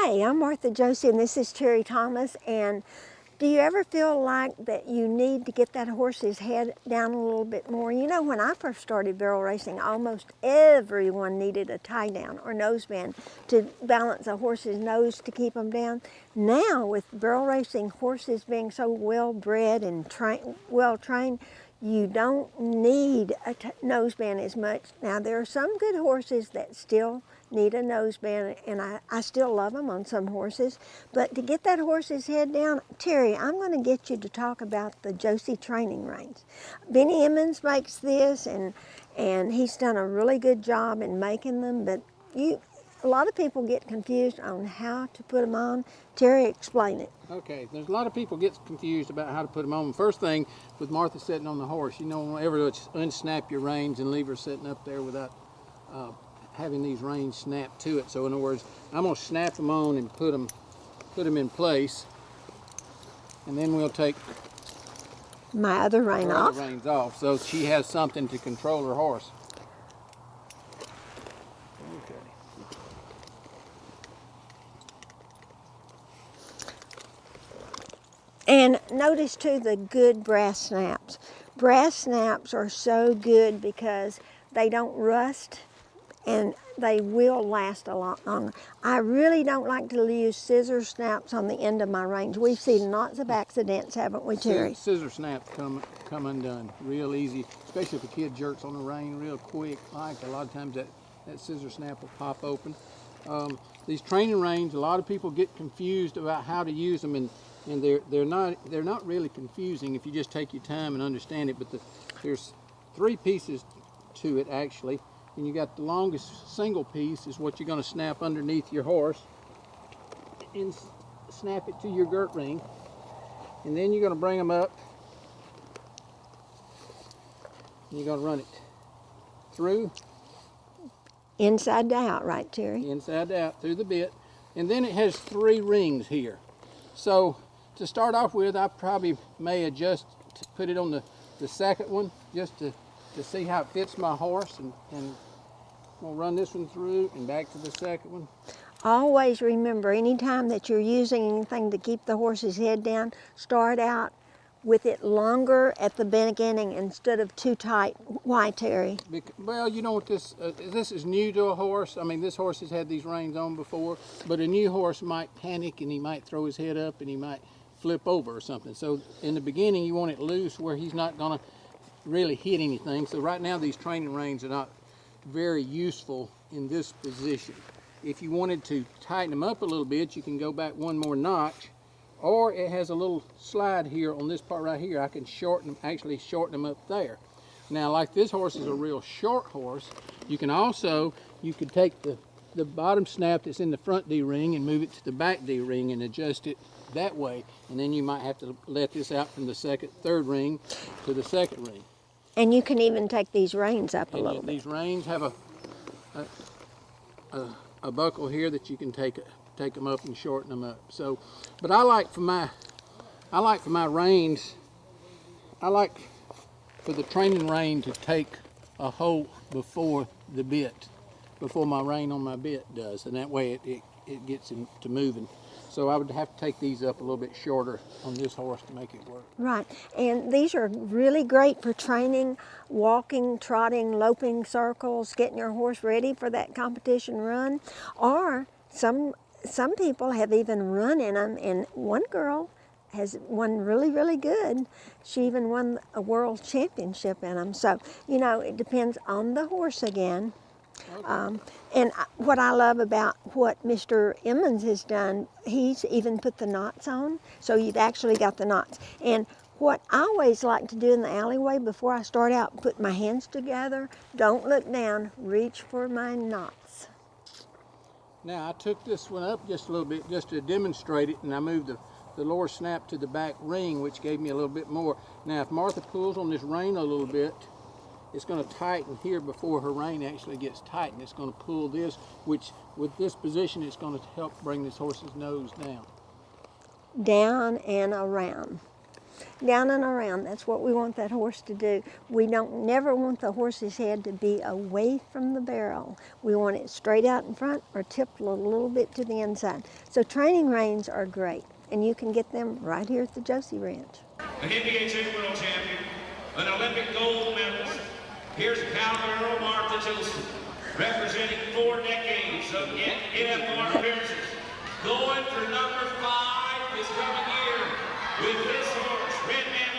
Hey, I'm Martha Josey and this is Terry Thomas. And do you ever feel like that you need to get that horse's head down a little bit more? You know, when I first started barrel racing, almost everyone needed a tie down or noseband to balance a horse's nose to keep them down. Now, with barrel racing, horses being so well bred and well trained, you don't need a noseband as much. Now, there are some good horses that still need a noseband, and I still love them on some horses. But to get that horse's head down, Terry, I'm going to get you to talk about the Josey training reins. Benny Emmons makes this, and he's done a really good job in making them, but a lot of people get confused on how to put them on. Terry, explain it. Okay, there's a lot of people get confused about how to put them on. First thing, with Martha sitting on the horse, you don't ever unsnap your reins and leave her sitting up there without having these reins snapped to it. So in other words, I'm going to snap them on and put them in place, and then we'll take my other rein off. Reins off, so she has something to control her horse. Okay. And notice too the good brass snaps. Brass snaps are so good because they don't rust and they will last a lot longer. I really don't like to use scissor snaps on the end of my reins. We've seen lots of accidents, haven't we, Terry? Scissor snaps come undone real easy, especially if a kid jerks on the rein real quick. Like a lot of times that scissor snap will pop open. These training reins, a lot of people get confused about how to use them, and they're not really confusing if you just take your time and understand it. But there's three pieces to it actually, and you got the longest single piece is what you're going to snap underneath your horse and snap it to your girt ring, and then you're going to bring them up and you're going to run it through inside to out, right, Terry? Inside to out through the bit, and then it has three rings here. So to start off with, I probably may adjust to put it on the second one just to see how it fits my horse, and we'll run this one through and back to the second one. Always remember, anytime that you're using anything to keep the horse's head down, start out with it longer at the beginning instead of too tight. Why, Terry? Well, you know what, this is new to a horse. I mean, this horse has had these reins on before, but a new horse might panic and he might throw his head up and he might flip over or something. So in the beginning, you want it loose where he's not going to really hit anything. So right now, these training reins are not very useful in this position. If you wanted to tighten them up a little bit, you can go back one more notch, or it has a little slide here on this part right here. I can actually shorten them up there. Now, like this horse is a real short horse, you could take the bottom snap that's in the front D-ring and move it to the back D-ring and adjust it that way. And then you might have to let this out from the third ring to the second ring. And you can even take these reins up a little bit. These reins have a buckle here that you can take them up and shorten them up. So, but I like for my reins, I like for the training rein to take a hold before my rein on my bit does, and that way it gets him to moving. So I would have to take these up a little bit shorter on this horse to make it work. Right, and these are really great for training, walking, trotting, loping circles, getting your horse ready for that competition run. Or some people have even run in them, and one girl has won really, really good. She even won a world championship in them. So, you know, it depends on the horse again. Okay. And what I love about what Mr. Emmons has done, he's even put the knots on, so you've actually got the knots. And what I always like to do in the alleyway before I start out, put my hands together, don't look down, reach for my knots. Now I took this one up just a little bit just to demonstrate it, and I moved the lower snap to the back ring, which gave me a little bit more. Now if Martha pulls on this rein a little bit, it's going to tighten here before her rein actually gets tightened. It's going to pull this, which with this position, it's going to help bring this horse's nose down. Down and around. down and around. That's what we want that horse to do. We don't never want the horse's head to be away from the barrel. We want it straight out in front or tipped a little bit to the inside. So training reins are great, and you can get them right here at the Josey Ranch. An NBHA world champion, an Olympic gold medalist. Here's Cowgirl Martha Josey, representing 4 decades of NFR appearances. Going for number 5 this coming year with this horse, Red Man.